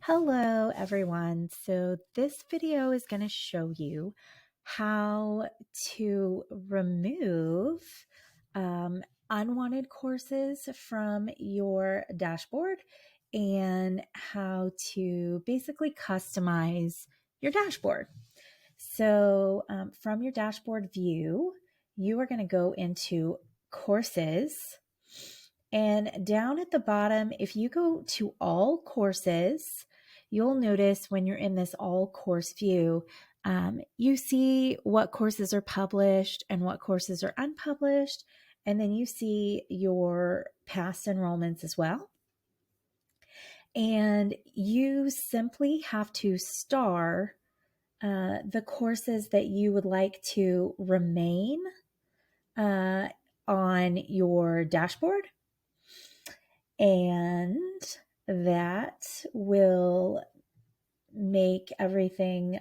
Hello everyone. So this video is going to show you how to remove unwanted courses from your dashboard and how to basically customize your dashboard. So from your dashboard view, you are going to go into courses. And down at the bottom, if you go to all courses, you'll notice when you're in this all course view, you see what courses are published and what courses are unpublished. And then you see your past enrollments as well. And you simply have to star the courses that you would like to remain on your dashboard. And that will make everything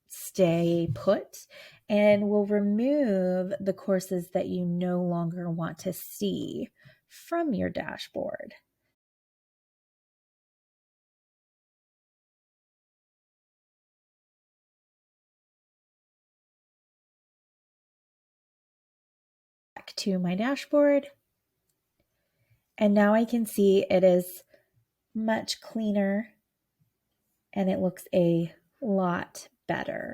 stay put and will remove the courses that you no longer want to see from your dashboard. Back to my dashboard. And now I can see it is much cleaner and it looks a lot better.